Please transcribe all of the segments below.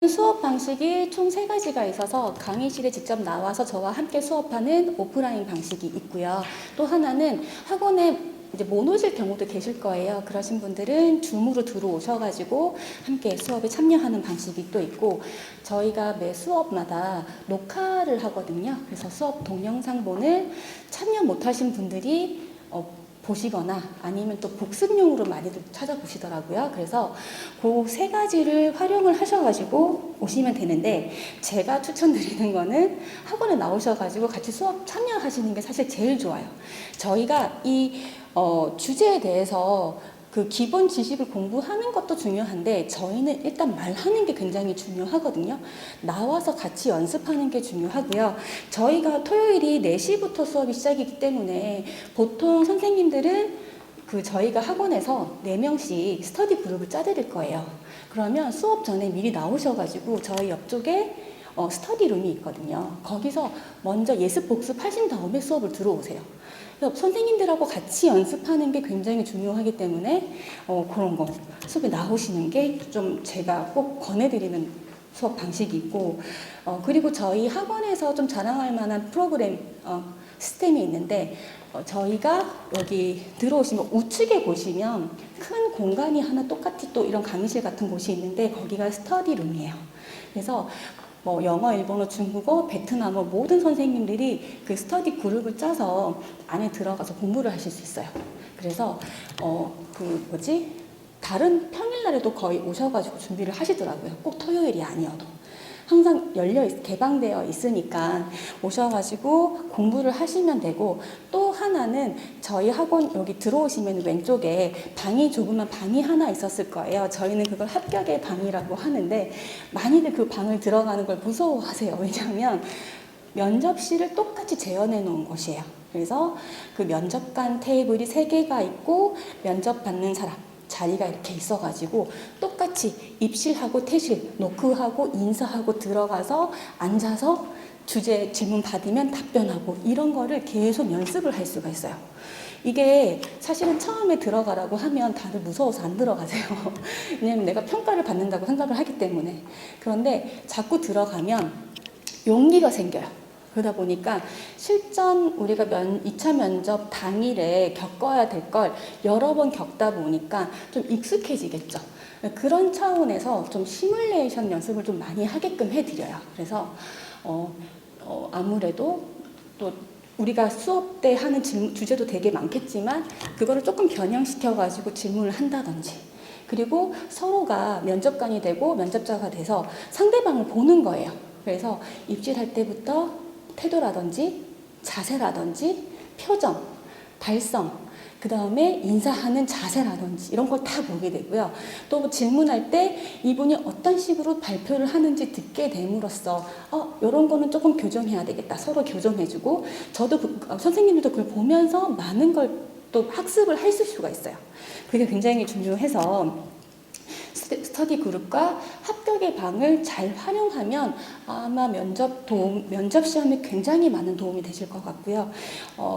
수업 방식이 총 3가지가 있어서 강의실에 직접 나와서 저와 함께 수업하는 오프라인 방식이 있고요. 또 하나는 학원에 이제 못 오실 경우도 계실 거예요. 그러신 분들은 줌으로 들어오셔가지고 함께 수업에 참여하는 방식이 또 있고, 저희가 매 수업마다 녹화를 하거든요. 그래서 수업 동영상본을 참여 못하신 분들이 보시거나 아니면 또 복습용으로 많이들 찾아보시더라고요. 그래서 그 3가지를 활용을 하셔가지고 오시면 되는데, 제가 추천드리는 거는 학원에 나오셔가지고 같이 수업 참여하시는 게 사실 제일 좋아요. 저희가 이 주제에 대해서 그 기본 지식을 공부하는 것도 중요한데, 저희는 일단 말하는 게 굉장히 중요하거든요. 나와서 같이 연습하는 게 중요하고요. 저희가 토요일이 4시부터 수업이 시작이기 때문에 보통 선생님들은 저희가 학원에서 4명씩 스터디 그룹을 짜드릴 거예요. 그러면 수업 전에 미리 나오셔가지고 저희 옆쪽에 스터디룸이 있거든요. 거기서 먼저 예습 복습하신 다음에 수업을 들어오세요. 선생님들하고 같이 연습하는 게 굉장히 중요하기 때문에 그런 거 수업에 나오시는 게 좀 제가 꼭 권해드리는 수업 방식이 있고, 그리고 저희 학원에서 좀 자랑할 만한 프로그램 시스템이 있는데, 저희가 여기 들어오시면 우측에 보시면 큰 공간이 하나 똑같이 또 이런 강의실 같은 곳이 있는데, 거기가 스터디룸이에요. 그래서 영어, 일본어, 중국어, 베트남어 모든 선생님들이 그 스터디 그룹을 짜서 안에 들어가서 공부를 하실 수 있어요. 그래서 다른 평일날에도 거의 오셔가지고 준비를 하시더라고요. 꼭 토요일이 아니어도. 항상 개방되어 있으니까 오셔가지고 공부를 하시면 되고, 또 하나는 저희 학원 여기 들어오시면 왼쪽에 조그만 방이 하나 있었을 거예요. 저희는 그걸 합격의 방이라고 하는데, 많이들 그 방을 들어가는 걸 무서워하세요. 왜냐하면 면접실을 똑같이 재현해 놓은 곳이에요. 그래서 그 면접관 테이블이 3개가 있고, 면접 받는 사람 자리가 이렇게 있어가지고 똑같이 입실하고 퇴실, 노크하고 인사하고 들어가서 앉아서 주제 질문 받으면 답변하고, 이런 거를 계속 연습을 할 수가 있어요. 이게 사실은 처음에 들어가라고 하면 다들 무서워서 안 들어가세요. 왜냐면 내가 평가를 받는다고 생각을 하기 때문에. 그런데 자꾸 들어가면 용기가 생겨요. 그러다 보니까 실전 우리가 2차 면접 당일에 겪어야 될 걸 여러 번 겪다 보니까 좀 익숙해지겠죠. 그런 차원에서 좀 시뮬레이션 연습을 좀 많이 하게끔 해드려요. 그래서 아무래도 또 우리가 수업 때 하는 주제도 되게 많겠지만, 그거를 조금 변형시켜가지고 질문을 한다든지, 그리고 서로가 면접관이 되고 면접자가 돼서 상대방을 보는 거예요. 그래서 입실할 때부터 태도라든지 자세라든지 표정, 발성, 그 다음에 인사하는 자세라든지 이런 걸 다 보게 되고요. 또 질문할 때 이분이 어떤 식으로 발표를 하는지 듣게 됨으로써 이런 거는 조금 교정해야 되겠다. 서로 교정해주고, 저도 선생님들도 그걸 보면서 많은 걸 또 학습을 할 수가 있어요. 그게 굉장히 중요해서 스터디 그룹과 합격의 방을 잘 활용하면 아마 면접 시험에 굉장히 많은 도움이 되실 것 같고요.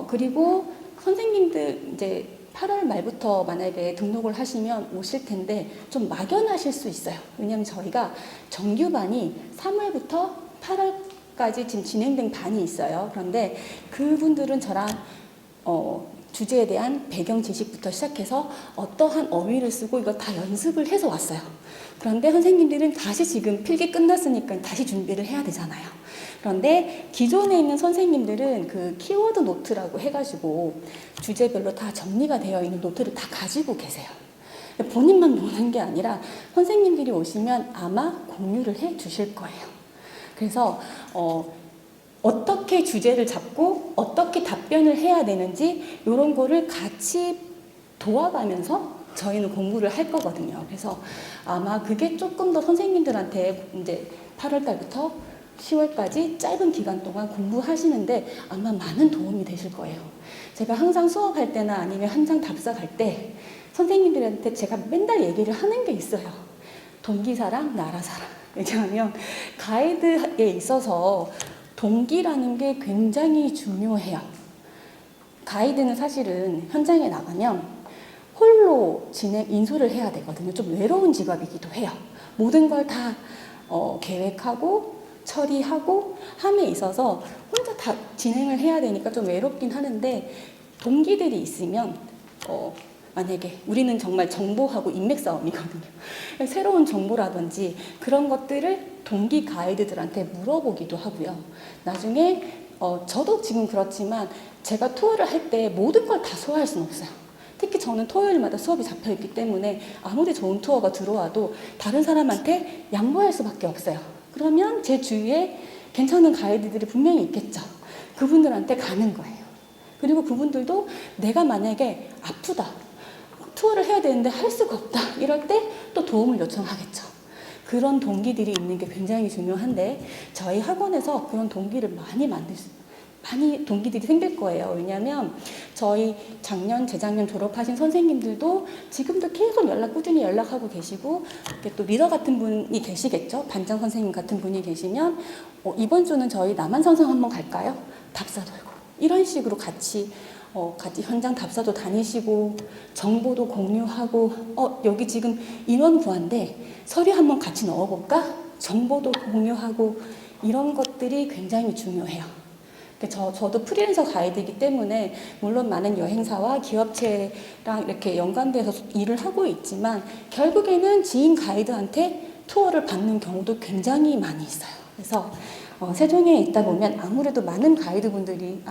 그리고 선생님들 이제 8월 말부터 만약에 등록을 하시면 오실 텐데 좀 막연하실 수 있어요. 왜냐하면 저희가 정규반이 3월부터 8월까지 지금 진행된 반이 있어요. 그런데 그분들은 저랑 주제에 대한 배경 지식부터 시작해서 어떠한 어휘를 쓰고 이걸 다 연습을 해서 왔어요. 그런데 선생님들은 다시 지금 필기 끝났으니까 다시 준비를 해야 되잖아요. 그런데 기존에 있는 선생님들은 그 키워드 노트라고 해가지고 주제별로 다 정리가 되어 있는 노트를 다 가지고 계세요. 본인만 보는 게 아니라 선생님들이 오시면 아마 공유를 해 주실 거예요. 그래서 어떻게 주제를 잡고 어떻게 답변을 해야 되는지 이런 거를 같이 도와가면서 저희는 공부를 할 거거든요. 그래서 아마 그게 조금 더 선생님들한테 이제 8월 달부터 10월까지 짧은 기간 동안 공부하시는데 아마 많은 도움이 되실 거예요. 제가 항상 수업할 때나 아니면 현장 답사할 때 선생님들한테 제가 맨날 얘기를 하는 게 있어요. 동기사랑 나라사랑. 왜냐하면 가이드에 있어서 동기라는 게 굉장히 중요해요. 가이드는 사실은 현장에 나가면 홀로 인솔을 해야 되거든요. 좀 외로운 직업이기도 해요. 모든 걸 다 계획하고 처리하고 함에 있어서 혼자 다 진행을 해야 되니까 좀 외롭긴 하는데, 동기들이 있으면 만약에 우리는 정말 정보하고 인맥 싸움이거든요. 새로운 정보라든지 그런 것들을 동기 가이드들한테 물어보기도 하고요. 나중에 저도 지금 그렇지만 제가 투어를 할 때 모든 걸 다 소화할 수는 없어요. 특히 저는 토요일마다 수업이 잡혀있기 때문에 아무리 좋은 투어가 들어와도 다른 사람한테 양보할 수밖에 없어요. 그러면 제 주위에 괜찮은 가이드들이 분명히 있겠죠. 그분들한테 가는 거예요. 그리고 그분들도 내가 만약에 아프다, 투어를 해야 되는데 할 수가 없다, 이럴 때 또 도움을 요청하겠죠. 그런 동기들이 있는 게 굉장히 중요한데, 저희 학원에서 그런 동기를 많이 동기들이 생길 거예요. 왜냐하면 저희 작년, 재작년 졸업하신 선생님들도 지금도 계속 꾸준히 연락하고 계시고, 이렇게 또 리더 같은 분이 계시겠죠. 반장 선생님 같은 분이 계시면 이번 주는 저희 남한산성 한번 갈까요? 답사 돌고 이런 식으로 같이 현장 답사도 다니시고 정보도 공유하고, 여기 지금 인원 구한데 서류 한번 같이 넣어볼까? 정보도 공유하고, 이런 것들이 굉장히 중요해요. 저도 프리랜서 가이드이기 때문에 물론 많은 여행사와 기업체랑 이렇게 연관돼서 일을 하고 있지만, 결국에는 지인 가이드한테 투어를 받는 경우도 굉장히 많이 있어요. 그래서 세종에 있다 보면 아무래도 많은 가이드분들이,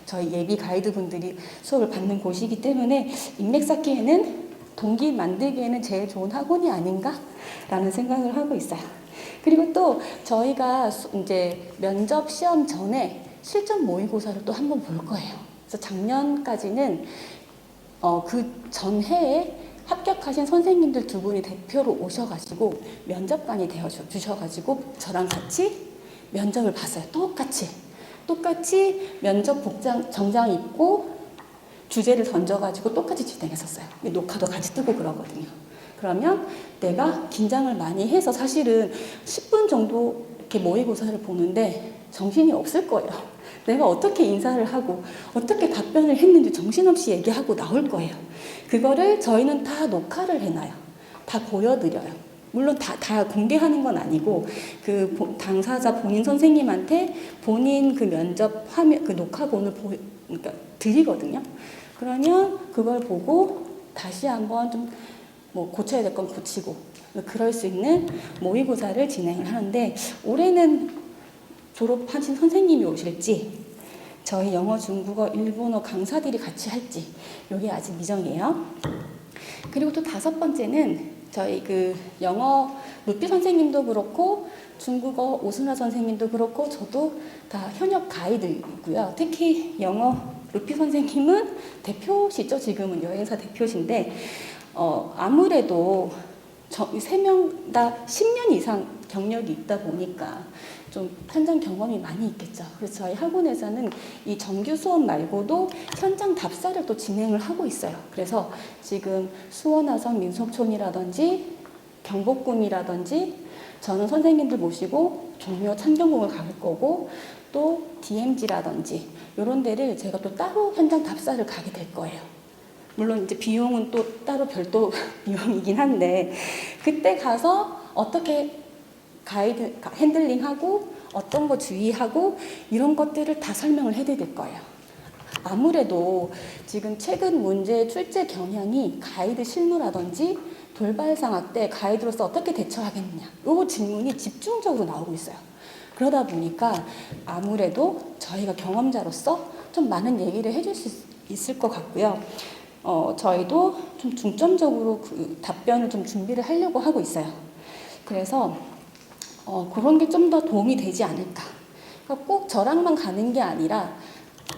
저희 예비 가이드분들이 수업을 받는 곳이기 때문에 인맥 쌓기에는, 동기 만들기에는 제일 좋은 학원이 아닌가라는 생각을 하고 있어요. 그리고 또 저희가 이제 면접 시험 전에 실전 모의고사를 또 한번 볼 거예요. 그래서 작년까지는 그 전해에 합격하신 선생님들 두 분이 대표로 오셔가지고 면접관이 되어 주셔가지고 저랑 같이 면접을 봤어요. 똑같이 면접 정장 입고 주제를 던져가지고 똑같이 진행했었어요. 녹화도 같이 뜨고 그러거든요. 그러면 내가 긴장을 많이 해서 사실은 10분 정도 이렇게 모의고사를 보는데 정신이 없을 거예요. 내가 어떻게 인사를 하고 어떻게 답변을 했는지 정신없이 얘기하고 나올 거예요. 그거를 저희는 다 녹화를 해놔요. 다 보여드려요. 물론 다 공개하는 건 아니고, 그 당사자 본인 선생님한테 본인 그 면접 화면, 그 녹화본을 그러니까 드리거든요. 그러면 그걸 보고 다시 한번 좀 고쳐야 될 건 고치고, 그럴 수 있는 모의고사를 진행을 하는데, 올해는 졸업하신 선생님이 오실지, 저희 영어, 중국어, 일본어 강사들이 같이 할지, 이게 아직 미정이에요. 그리고 또 5번째는 저희 그 영어 루피 선생님도 그렇고 중국어 오순아 선생님도 그렇고 저도 다 현역 가이드이고요. 특히 영어 루피 선생님은 대표시죠. 지금은 여행사 대표신데, 아무래도 3명 다 10년 이상 경력이 있다 보니까 좀 현장 경험이 많이 있겠죠. 그래서 저희 학원에서는 이 정규 수업 말고도 현장 답사를 또 진행을 하고 있어요. 그래서 지금 수원화성 민속촌이라든지 경복궁이라든지 저는 선생님들 모시고 종묘 창경궁을 갈 거고, 또 DMZ라든지 이런 데를 제가 또 따로 현장 답사를 가게 될 거예요. 물론 이제 비용은 또 따로 별도 비용이긴 한데, 그때 가서 어떻게 가이드 핸들링하고 어떤 거 주의하고 이런 것들을 다 설명을 해드릴 거예요. 아무래도 지금 최근 문제 출제 경향이 가이드 실무라든지 돌발상황 때 가이드로서 어떻게 대처하겠느냐, 이 질문이 집중적으로 나오고 있어요. 그러다 보니까 아무래도 저희가 경험자로서 좀 많은 얘기를 해줄 수 있을 것 같고요. 저희도 좀 중점적으로 그 답변을 좀 준비를 하려고 하고 있어요. 그래서 그런 게 좀 더 도움이 되지 않을까. 그러니까 꼭 저랑만 가는 게 아니라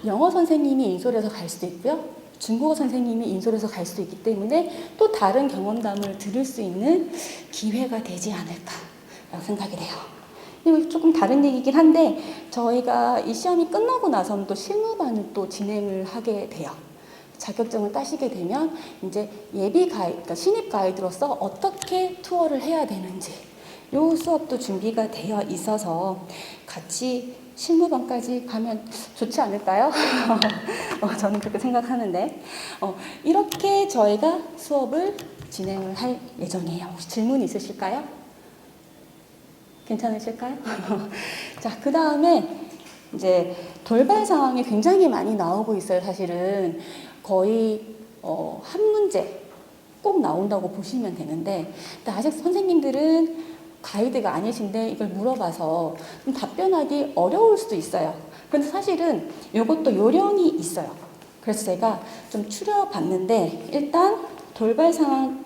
영어 선생님이 인솔해서 갈 수도 있고요. 중국어 선생님이 인솔해서 갈 수도 있기 때문에 또 다른 경험담을 들을 수 있는 기회가 되지 않을까라고 생각이 돼요. 그리고 조금 다른 얘기긴 한데, 저희가 이 시험이 끝나고 나서는 또 실무반을 또 진행을 하게 돼요. 자격증을 따시게 되면 이제 예비 가이드, 그러니까 신입 가이드로서 어떻게 투어를 해야 되는지, 요 수업도 준비가 되어 있어서 같이 실무반까지 가면 좋지 않을까요? 저는 그렇게 생각하는데, 이렇게 저희가 수업을 진행을 할 예정이에요. 혹시 질문 있으실까요? 괜찮으실까요? 자, 그 다음에 이제 돌발 상황이 굉장히 많이 나오고 있어요. 사실은 거의 한 문제 꼭 나온다고 보시면 되는데, 근데 아직 선생님들은 가이드가 아니신데 이걸 물어봐서 좀 답변하기 어려울 수도 있어요. 근데 사실은 이것도 요령이 있어요. 그래서 제가 좀 추려봤는데, 일단 돌발 상황이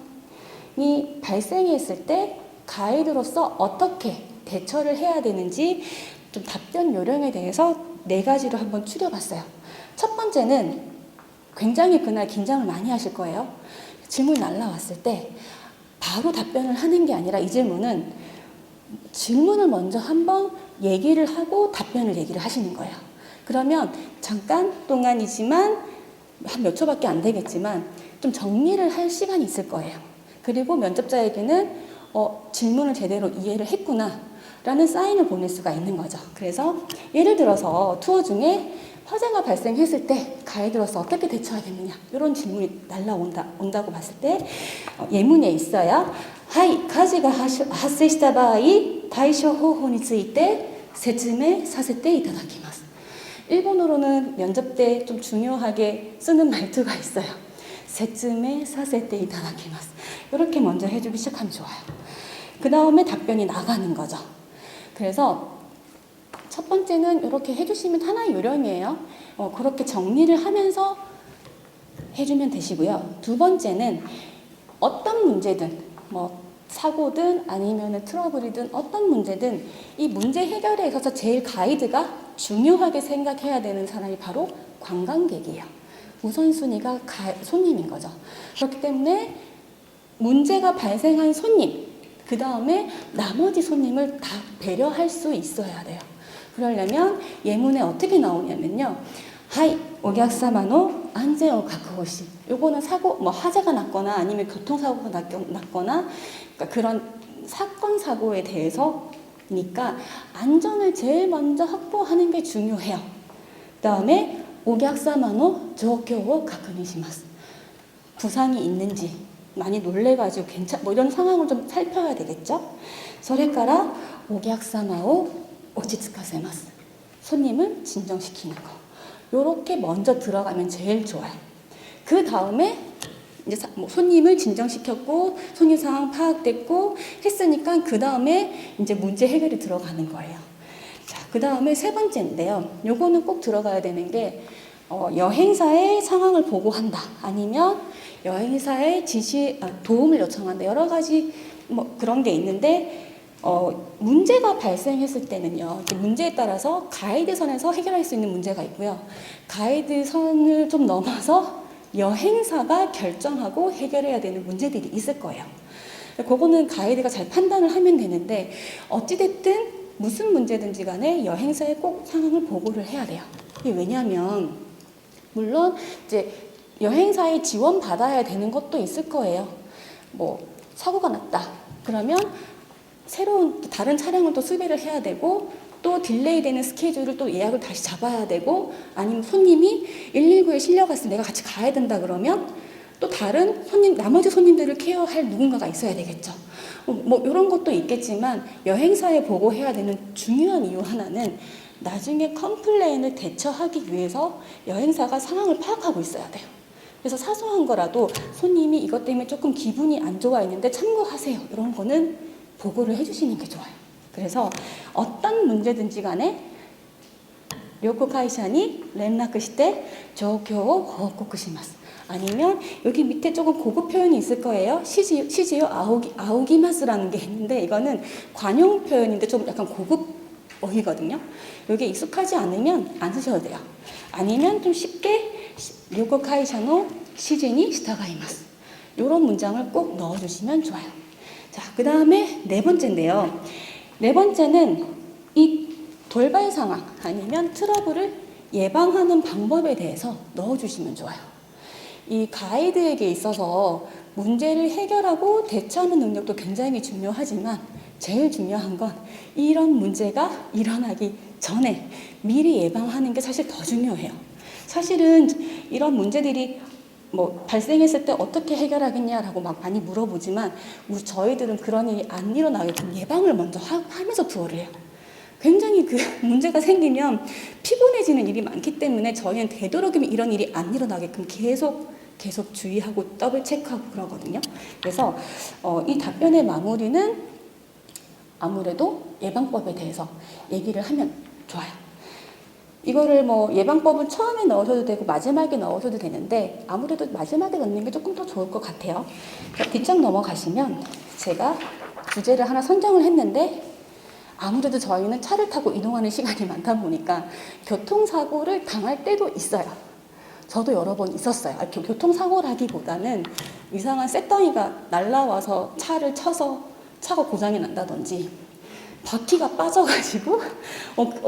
발생했을 때 가이드로서 어떻게 대처를 해야 되는지 좀 답변 요령에 대해서 4가지로 한번 추려봤어요. 첫 번째는 굉장히 그날 긴장을 많이 하실 거예요. 질문이 날라왔을 때 바로 답변을 하는 게 아니라, 이 질문은 질문을 먼저 한번 얘기를 하고 답변을 얘기를 하시는 거예요. 그러면 잠깐 동안이지만 한 몇 초밖에 안 되겠지만 좀 정리를 할 시간이 있을 거예요. 그리고 면접자에게는 질문을 제대로 이해를 했구나 라는 사인을 보낼 수가 있는 거죠. 그래서 예를 들어서 투어 중에 화재가 발생했을 때 가이드로서 어떻게 대처하겠느냐, 이런 질문이 날라온다고 봤을 때 예문에 있어야 하이, 가지가発生した場合対処方法について説明させていただきます. 일본어로는 면접 때 좀 중요하게 쓰는 말투가 있어요. 説明させていただきます. 이렇게 먼저 해주기 시작하면 좋아요. 그 다음에 답변이 나가는 거죠. 그래서 첫 번째는 이렇게 해주시면 하나의 요령이에요. 그렇게 정리를 하면서 해주면 되시고요. 두 번째는 어떤 문제든, 사고든 아니면 트러블이든 어떤 문제든 이 문제 해결에 있어서 제일 가이드가 중요하게 생각해야 되는 사람이 바로 관광객이에요. 우선순위가 손님인 거죠. 그렇기 때문에 문제가 발생한 손님, 그 다음에 나머지 손님을 다 배려할 수 있어야 돼요. 그러려면 예문에 어떻게 나오냐면요. 하이, 오객사마노 안전을確保し. 요거는 화재가 났거나 아니면 교통사고가 났거나, 그러니까 그런 사건, 사고에 대해서니까 안전을 제일 먼저 확보하는 게 중요해요. 그 다음에 오객사마노 조교를確認します. 부상이 있는지, 많이 놀래가지고 이런 상황을 좀 살펴야 되겠죠? それから 오객사마를 落ち着かせます. 손님을 진정시키는 거. 요렇게 먼저 들어가면 제일 좋아요. 그 다음에 이제 손님을 진정시켰고 손님 상황 파악됐고 했으니까 그 다음에 이제 문제 해결이 들어가는 거예요. 자, 그 다음에 세 번째인데요. 요거는 꼭 들어가야 되는 게 여행사의 상황을 보고한다. 아니면 여행사의 도움을 요청한다. 여러 가지 그런 게 있는데, 문제가 발생했을 때는요, 문제에 따라서 가이드선에서 해결할 수 있는 문제가 있고요. 가이드선을 좀 넘어서 여행사가 결정하고 해결해야 되는 문제들이 있을 거예요. 그거는 가이드가 잘 판단을 하면 되는데, 어찌됐든 무슨 문제든지 간에 여행사에 꼭 상황을 보고를 해야 돼요. 왜냐하면, 물론 이제 여행사에 지원받아야 되는 것도 있을 거예요. 사고가 났다. 그러면 새로운 다른 차량을 또 수배를 해야 되고, 또 딜레이 되는 스케줄을 또 예약을 다시 잡아야 되고, 아니면 손님이 119에 실려갔을 때 내가 같이 가야 된다 그러면 또 다른 나머지 손님들을 케어할 누군가가 있어야 되겠죠. 이런 것도 있겠지만, 여행사에 보고해야 되는 중요한 이유 하나는 나중에 컴플레인을 대처하기 위해서 여행사가 상황을 파악하고 있어야 돼요. 그래서 사소한 거라도 손님이 이것 때문에 조금 기분이 안 좋아 있는데 참고하세요. 이런 거는 보고를 해주시는 게 좋아요. 그래서 어떤 문제든지 간에 료코会社に 連絡して 状況を報告します. 아니면 여기 밑에 조금 고급 표현이 있을 거예요. 시지요 아오기마스라는 게 있는데, 이거는 관용 표현인데 좀 약간 고급 어휘거든요. 여기에 익숙하지 않으면 안 쓰셔도 돼요. 아니면 좀 쉽게 료코会社の 시지니 従います. 이런 문장을 꼭 넣어주시면 좋아요. 자, 그 다음에 네 번째인데요. 네 번째는 이 돌발 상황 아니면 트러블을 예방하는 방법에 대해서 넣어주시면 좋아요. 이 가이드에게 있어서 문제를 해결하고 대처하는 능력도 굉장히 중요하지만, 제일 중요한 건 이런 문제가 일어나기 전에 미리 예방하는 게 사실 더 중요해요. 사실은 이런 문제들이 뭐 발생했을 때 어떻게 해결하겠냐라고 막 많이 물어보지만 저희들은 그런 일이 안 일어나게끔 예방을 먼저 하면서 투어를 해요. 굉장히 그 문제가 생기면 피곤해지는 일이 많기 때문에 저희는 되도록이면 이런 일이 안 일어나게끔 계속 주의하고 더블 체크하고 그러거든요. 그래서 이 답변의 마무리는 아무래도 예방법에 대해서 얘기를 하면 좋아요. 이거를 뭐 예방법은 처음에 넣으셔도 되고 마지막에 넣으셔도 되는데 아무래도 마지막에 넣는 게 조금 더 좋을 것 같아요. 뒷장 넘어가시면 제가 주제를 하나 선정을 했는데 아무래도 저희는 차를 타고 이동하는 시간이 많다 보니까 교통사고를 당할 때도 있어요. 저도 여러 번 있었어요. 교통사고라기보다는 이상한 쇳덩이가 날라와서 차를 쳐서 차가 고장이 난다든지 바퀴가 빠져가지고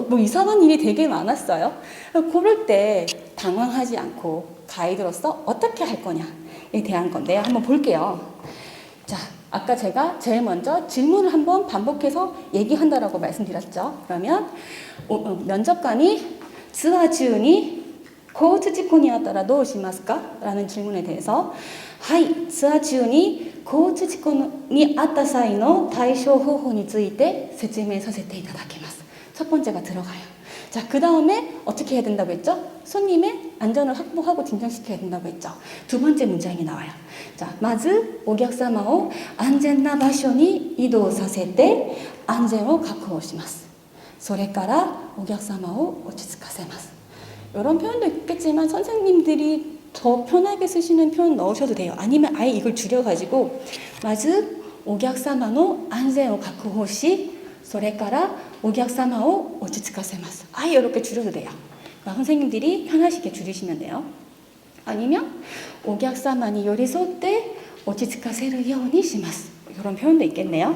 뭐 이상한 일이 되게 많았어요. 그럴 때 당황하지 않고 가이드로서 어떻게 할 거냐에 대한 건데요. 한번 볼게요. 자, 아까 제가 제일 먼저 질문을 한번 반복해서 얘기한다라고 말씀드렸죠. 그러면 면접관이ツアー中に交通事故にあったらどうしますか? 라는 질문에 대해서 はい、ツアー中に交通事故にあった際の対処方法について説明させていただきます. 첫 번째가 들어가요. 자, 그 다음에 어떻게 해야 된다고 했죠? 손님의 안전을 확보하고 진정시켜야 된다고 했죠. 두 번째 문장이 나와요. 자, まずお客様を安全な場所に移動させて安全を確保します. それからお客様を落ち着かせます. 이런 표현도 있겠지만 선생님들이 더 편하게 쓰시는 표현 넣으셔도 돼요. 아니면 아예 이걸 줄여가지고 まずお客様の安全を確保しそれからお客様を落ち着かせます. 아예 이렇게 줄여도 돼요. 그러니까 선생님들이 편하시게 줄이시면 돼요. 아니면 お客様に寄り添って落ち着かせるようにします. 이런 표현도 있겠네요.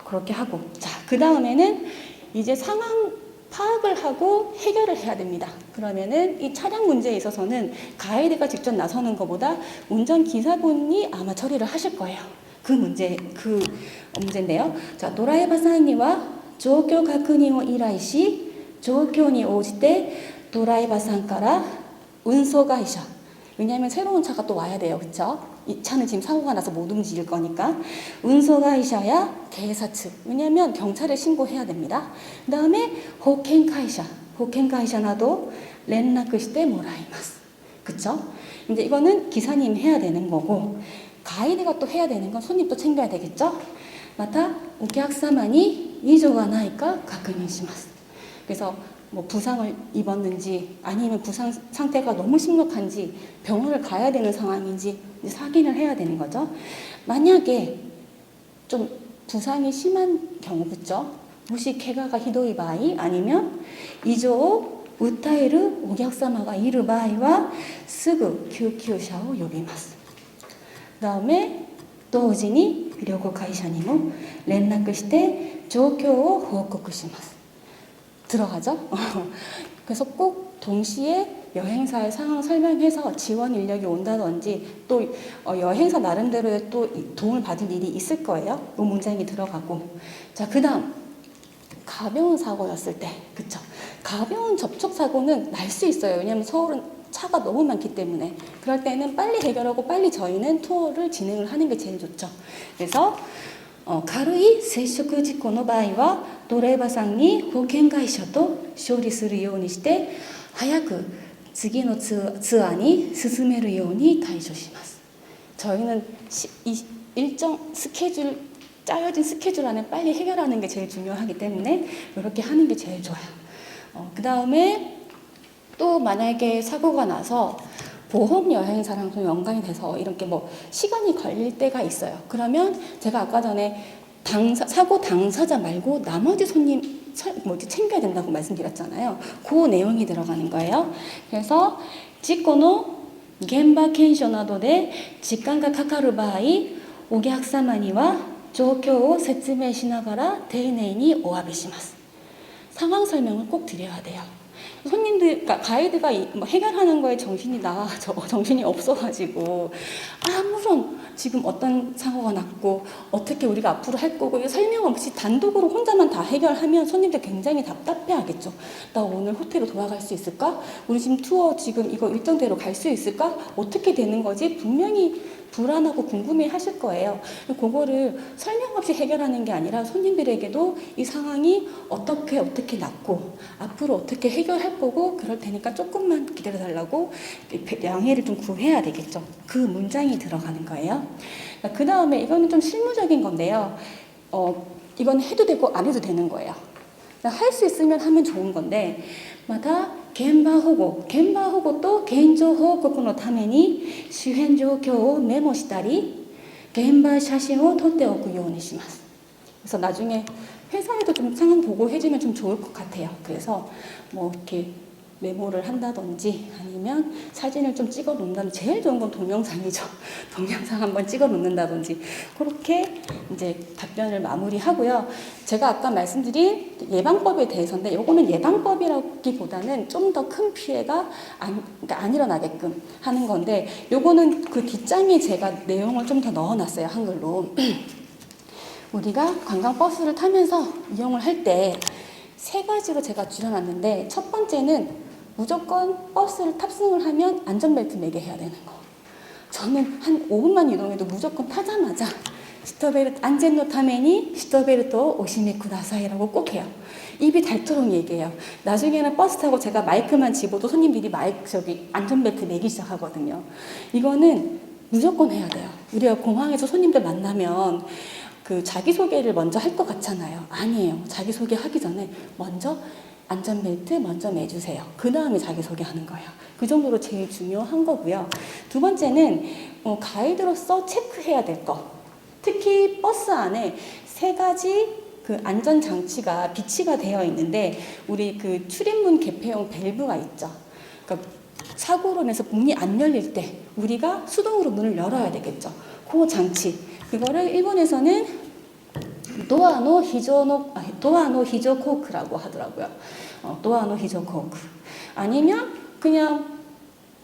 그렇게 하고 자, 그 다음에는 이제 상황 파악을 하고 해결을 해야 됩니다. 그러면은 이 차량 문제에 있어서는 가이드가 직접 나서는 것보다 운전기사분이 아마 처리를 하실 거예요. 그 문제인데요. 자, 드라이버さんには状況確認を依頼し、状況に応じてドライバーさんから運送会社 왜냐하면 새로운 차가 또 와야 돼요. 그렇죠? 이 차는 지금 사고가 나서 못 움직일 거니까 운송회사야警察 왜냐하면 경찰에 신고해야 됩니다. 그 다음에保険会社 나도 連絡してもらいます. 그쵸? 이제 이거는 기사님 해야 되는 거고 가이드가 또 해야 되는 건 손님도 챙겨야 되겠죠? またお客様に異常がないか確認します. 그래서 뭐 부상을 입었는지 아니면 부상 상태가 너무 심각한지 병원을 가야 되는 상황인지 확인을 해야 되는 거죠. 만약에 좀 부상이 심한 경우, 그죠? もし怪我がひどい場合 아니면 異常を訴えるお客様がいる場合はすぐ救急車を呼びます. 그다음에 同時に旅行会社にも連絡して状況を報告します. 들어가죠? 그래서 꼭 동시에 여행사의 상황 설명해서 지원 인력이 온다든지 또 여행사 나름대로의 또 도움을 받을 일이 있을 거예요. 이 문장이 들어가고. 자, 그 다음 가벼운 사고였을 때, 그쵸? 가벼운 접촉 사고는 날 수 있어요. 왜냐하면 서울은 차가 너무 많기 때문에. 그럴 때는 빨리 해결하고 빨리 저희는 투어를 진행을 하는 게 제일 좋죠. 그래서 軽い接触事故の場合はドライバーさんに保険会社と処理するようにして早く次のツアーに進めるように対処します. 저희는 일정 스케줄 짜여진 스케줄 안에 빨리 해결하는 게 제일 중요하기 때문에 이렇게 하는 게 제일 좋아요. 그 다음에 또 만약에 사고가 나서 보험 여행사랑 좀 연관이 돼서 이렇게 뭐 시간이 걸릴 때가 있어요. 그러면 제가 아까 전에 사고 당사자 말고 나머지 손님 챙겨야 된다고 말씀드렸잖아요. 그 내용이 들어가는 거예요. 그래서 事故の現場検証などで時間がかかる場合、お客様には状況を説明しながら丁寧にお詫びします. 상황 설명을 꼭 드려야 돼요. 손님들, 그러니까 가이드가 해결하는 거에 정신이 없어가지고 아무런 지금 어떤 사고가 났고 어떻게 우리가 앞으로 할 거고 이거 설명 없이 단독으로 혼자만 다 해결하면 손님들 굉장히 답답해하겠죠. 나 오늘 호텔로 돌아갈 수 있을까? 우리 지금 투어 지금 이거 일정대로 갈 수 있을까? 어떻게 되는 거지? 분명히 불안하고 궁금해 하실 거예요. 그거를 설명 없이 해결하는 게 아니라 손님들에게도 이 상황이 어떻게 났고 앞으로 어떻게 해결할 거고 그럴 테니까 조금만 기다려 달라고 양해를 좀 구해야 되겠죠. 그 문장이 들어가는 거예요. 그 다음에 이거는 좀 실무적인 건데요. 이건 해도 되고 안 해도 되는 거예요. 할 수 있으면 하면 좋은 건데 また現場保護と現状報告のために周辺状況をメモしたり現場写真を撮っておくようにします. 그래서 나중에 회사에도 좀 상황 보고 해주면 좀 좋을 것 같아요. 그래서 뭐 이렇게 메모를 한다든지 아니면 사진을 좀 찍어 놓는다면 제일 좋은 건 동영상이죠. 동영상 한번 찍어 놓는다든지 그렇게 이제 답변을 마무리하고요. 제가 아까 말씀드린 예방법에 대해서인데 이거는 예방법이라기보다는 좀 더 큰 피해가 안 일어나게끔 하는 건데 요거는 그 뒷장에 제가 내용을 좀 더 넣어놨어요. 한글로. 우리가 관광버스를 타면서 이용을 할 때 3가지로 제가 줄여놨는데 첫 번째는 무조건 버스를 탑승을 하면 안전벨트 매게 해야 되는 거. 저는 한 5분만 이동해도 무조건 타자마자 시트벨트 안전의ために 시트벨트をお締めください라고 꼭 해요. 입이 닳도록 얘기해요. 나중에는 버스 타고 제가 마이크만 집어도 손님들이 안전벨트 매기 시작하거든요. 이거는 무조건 해야 돼요. 우리가 공항에서 손님들 만나면 그 자기소개를 먼저 할 것 같잖아요. 아니에요. 자기소개 하기 전에 먼저 안전벨트 먼저 매주세요. 그 다음에 자기소개하는 거예요. 그 정도로 제일 중요한 거고요. 두 번째는 가이드로서 체크해야 될 거. 특히 버스 안에 3가지 그 안전장치가 비치가 되어 있는데 우리 그 출입문 개폐용 밸브가 있죠. 그러니까 사고로 인해서 문이 안 열릴 때 우리가 수동으로 문을 열어야 되겠죠. 그 장치. 그거를 일본에서는 도어노 히조 코크라고 하더라고요. 도어노 히조 코크. 아니면 그냥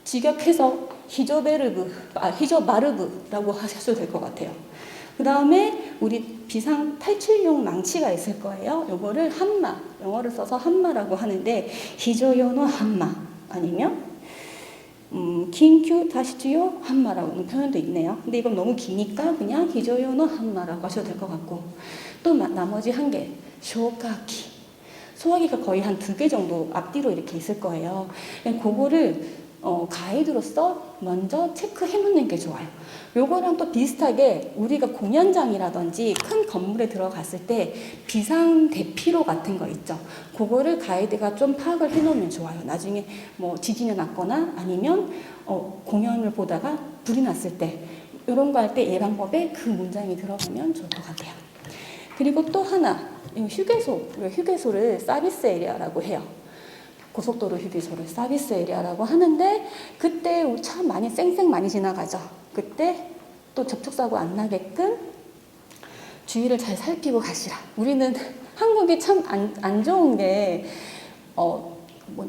직역해서 히조 바르브라고 하셔도 될 것 같아요. 그 다음에 우리 비상 탈출용 망치가 있을 거예요. 요거를 한마, 영어를 써서 한마라고 하는데 히조요노 한마 아니면 긴큐 다시주요 한마라고 표현도 있네요. 근데 이건 너무 기니까 그냥 히조요노 한마라고 하셔도 될 것 같고 또 나머지 한 개, 쇼카키. 소화기가 거의 한 2개 정도 앞뒤로 이렇게 있을 거예요. 그거를 가이드로서 먼저 체크해 놓는 게 좋아요. 요거랑 또 비슷하게 우리가 공연장이라든지 큰 건물에 들어갔을 때 비상 대피로 같은 거 있죠. 그거를 가이드가 좀 파악을 해 놓으면 좋아요. 나중에 뭐 지진이 났거나 아니면 공연을 보다가 불이 났을 때 이런 거 할 때 예방법에 그 문장이 들어가면 좋을 것 같아요. 그리고 또 하나, 휴게소를 서비스 에리아라고 해요. 고속도로 휴게소를 서비스 에리아라고 하는데 그때 참 쌩쌩 많이 지나가죠. 그때 또 접촉사고 안 나게끔 주의를 잘 살피고 가시라. 우리는 한국이 참 안 좋은 게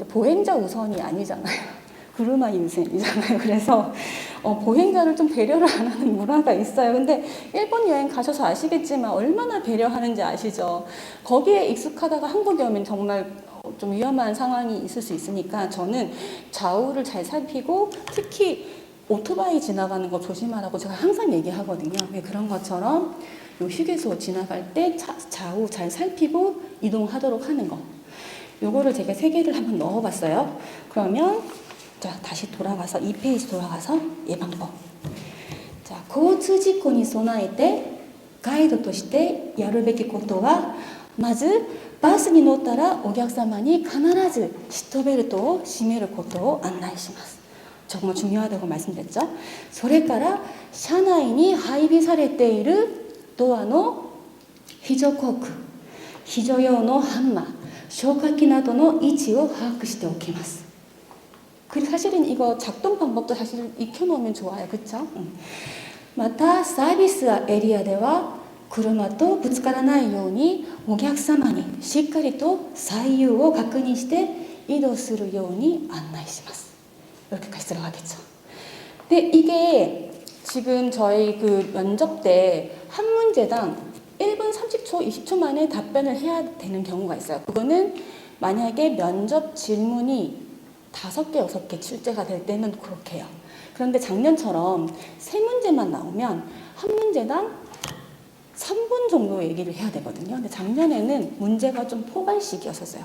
보행자 우선이 아니잖아요. 구르마이 우선이잖아요. 그래서 보행자를 좀 배려를 안 하는 문화가 있어요. 근데 일본 여행 가셔서 아시겠지만 얼마나 배려하는지 아시죠? 거기에 익숙하다가 한국에 오면 정말 좀 위험한 상황이 있을 수 있으니까 저는 좌우를 잘 살피고 특히 오토바이 지나가는 거 조심하라고 제가 항상 얘기하거든요. 그런 것처럼 요 휴게소 지나갈 때 좌우 잘 살피고 이동하도록 하는 거. 요거를 제가 3개를 한번 넣어봤어요. 그러면 자, 다시 돌아가서 2페이지 돌아가서 예방법. 자, 交通事故に備えてガイドとしてやるべきことはまずバスに乗ったらお客様に必ずシートベルトを締めることを案内します. 정말 중요하다고 말씀드렸죠. それから車内に配備されているドアの非常コーク、非常用のハンマー、消火器などの位置を把握しておきます. 그리고 사실은 이거 작동 방법도 사실 익혀놓으면 좋아요. 그쵸? またサービスエリアでは車とぶつからないようにお客様にしっかりと左右を確認して移動するように案内します. 이렇게까지 들어가겠죠. 근데 이게 지금 저희 그 면접 때 한 문제당 1분 30초, 20초 만에 답변을 해야 되는 경우가 있어요. 그거는 만약에 면접 질문이 5개, 6개 출제가 될 때는 그렇게 해요. 그런데 작년처럼 3문제만 나오면 한 문제당 3분 정도 얘기를 해야 되거든요. 근데 작년에는 문제가 좀 포괄식이었어요.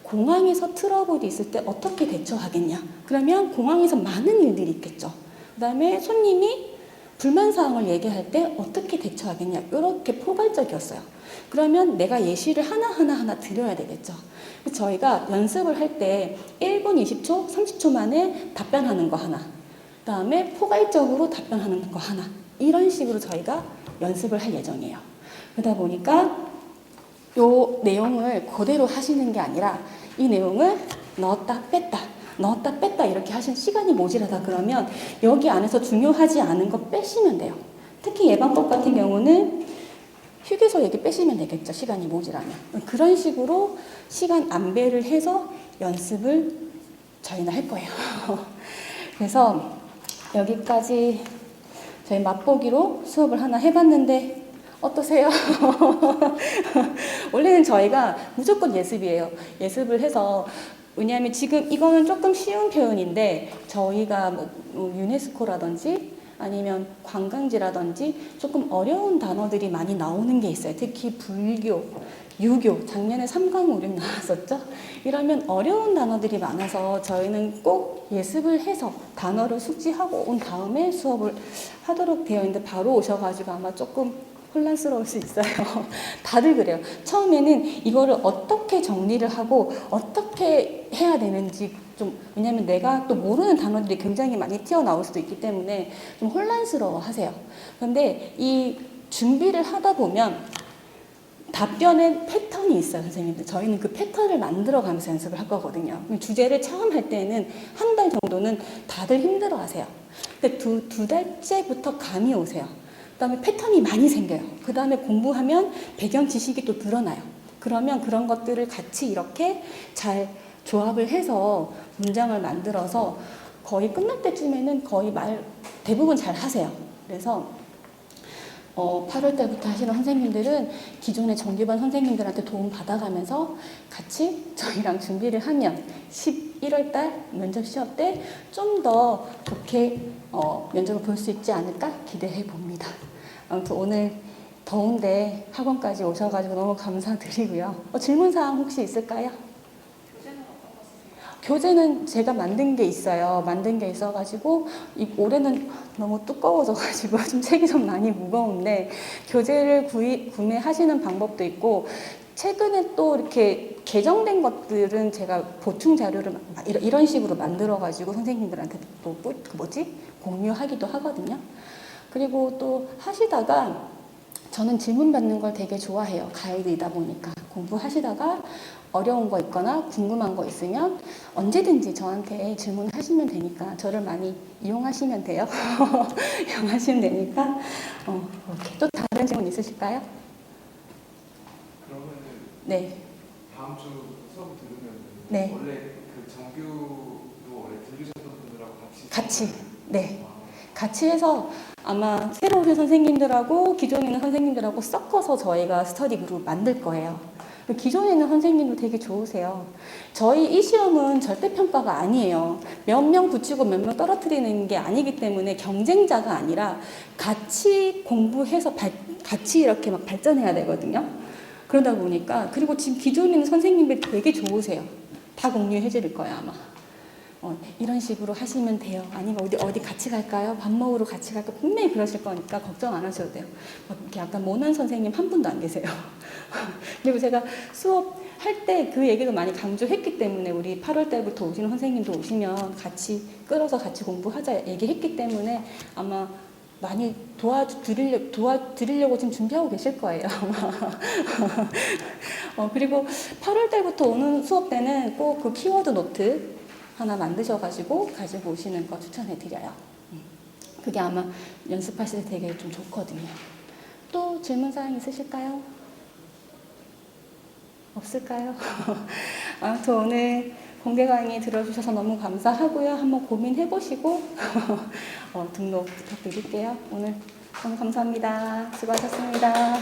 공항에서 트러블이 있을 때 어떻게 대처하겠냐? 그러면 공항에서 많은 일들이 있겠죠. 그 다음에 손님이 불만사항을 얘기할 때 어떻게 대처하겠냐? 이렇게 포괄적이었어요. 그러면 내가 예시를 하나 드려야 되겠죠. 저희가 연습을 할 때 1분 20초, 30초 만에 답변하는 거 하나, 그 다음에 포괄적으로 답변하는 거 하나, 이런 식으로 저희가 연습을 할 예정이에요. 그러다 보니까 요 내용을 그대로 하시는 게 아니라 이 내용을 넣었다 뺐다 이렇게 하시는 시간이 모자라다 그러면 여기 안에서 중요하지 않은 거 빼시면 돼요. 특히 예방법 같은 경우는 휴게소 얘기 빼시면 되겠죠. 시간이 모자라면. 그런 식으로 시간 안배를 해서 연습을 저희는 할 거예요. 그래서 여기까지 저희 맛보기로 수업을 하나 해봤는데 어떠세요? 원래는 저희가 무조건 예습이에요. 예습을 해서 왜냐하면 지금 이거는 조금 쉬운 표현인데 저희가 뭐 유네스코라든지 아니면 관광지라든지 조금 어려운 단어들이 많이 나오는 게 있어요. 특히 불교, 유교, 작년에 삼강오륜 나왔었죠. 이러면 어려운 단어들이 많아서 저희는 꼭 예습을 해서 단어를 숙지하고 온 다음에 수업을 하도록 되어 있는데 바로 오셔가지고 아마 조금 혼란스러울 수 있어요. 다들 그래요. 처음에는 이거를 어떻게 정리를 하고 어떻게 해야 되는지 좀, 왜냐면 내가 또 모르는 단어들이 굉장히 많이 튀어나올 수도 있기 때문에 좀 혼란스러워 하세요. 그런데 이 준비를 하다 보면 답변의 패턴이 있어요, 선생님들. 저희는 그 패턴을 만들어가면서 연습을 할 거거든요. 주제를 처음 할 때는 한 달 정도는 다들 힘들어 하세요. 근데 두 달째부터 감이 오세요. 그 다음에 패턴이 많이 생겨요. 그 다음에 공부하면 배경 지식이 또 늘어나요. 그러면 그런 것들을 같이 이렇게 잘 조합을 해서 문장을 만들어서 거의 끝날 때쯤에는 거의 대부분 잘 하세요. 그래서 8월 달부터 하시는 선생님들은 기존의 정규반 선생님들한테 도움 받아가면서 같이 저희랑 준비를 하면 11월 달 면접 시험 때 좀 더 좋게 면접을 볼 수 있지 않을까 기대해 봅니다. 아무튼 오늘 더운데 학원까지 오셔가지고 너무 감사드리고요. 질문사항 혹시 있을까요? 교재는 제가 만든 게 있어요. 만든 게 있어가지고 올해는 너무 두꺼워져가지고 좀 책이 좀 많이 무거운데 교재를 구매하시는 방법도 있고 최근에 또 이렇게 개정된 것들은 제가 보충 자료를 이런 식으로 만들어가지고 선생님들한테 또 공유하기도 하거든요. 그리고 또 하시다가 저는 질문 받는 걸 되게 좋아해요. 가이드이다 보니까. 공부하시다가 어려운 거 있거나 궁금한 거 있으면 언제든지 저한테 질문하시면 되니까 저를 많이 이용하시면 돼요. 이용하시면 되니까 오케이. 또 다른 질문 있으실까요? 그러면은 네. 다음 주 수업 들으면 네. 원래 그 정규로 원래 들으셨던 분들하고 같이 네. 같이 해서 아마 새로 오신 선생님들하고 기존에 있는 선생님들하고 섞어서 저희가 스터디 그룹 만들 거예요. 기존에 있는 선생님도 되게 좋으세요. 저희 이 시험은 절대평가가 아니에요. 몇 명 붙이고 몇 명 떨어뜨리는 게 아니기 때문에 경쟁자가 아니라 같이 공부해서 같이 이렇게 막 발전해야 되거든요. 그러다 보니까 그리고 지금 기존에 있는 선생님들이 되게 좋으세요. 다 공유해 드릴 거예요 아마. 이런 식으로 하시면 돼요. 아니면 어디 같이 갈까요? 밥 먹으러 같이 갈까요? 분명히 그러실 거니까 걱정 안 하셔도 돼요. 이렇게 약간 모난 선생님 한 분도 안 계세요. 그리고 제가 수업할 때 그 얘기도 많이 강조했기 때문에 우리 8월 달부터 오시는 선생님도 오시면 같이 끌어서 같이 공부하자 얘기했기 때문에 아마 많이 도와드리려고 지금 준비하고 계실 거예요. 그리고 8월 달부터 오는 수업 때는 꼭 그 키워드 노트 하나 만드셔가지고 가지고 오시는 거 추천해드려요. 그게 아마 연습하실 때 되게 좀 좋거든요. 또 질문사항 있으실까요? 없을까요? 아무튼 오늘 공개 강의 들어주셔서 너무 감사하고요. 한번 고민해보시고 등록 부탁드릴게요. 오늘 너무 감사합니다. 수고하셨습니다.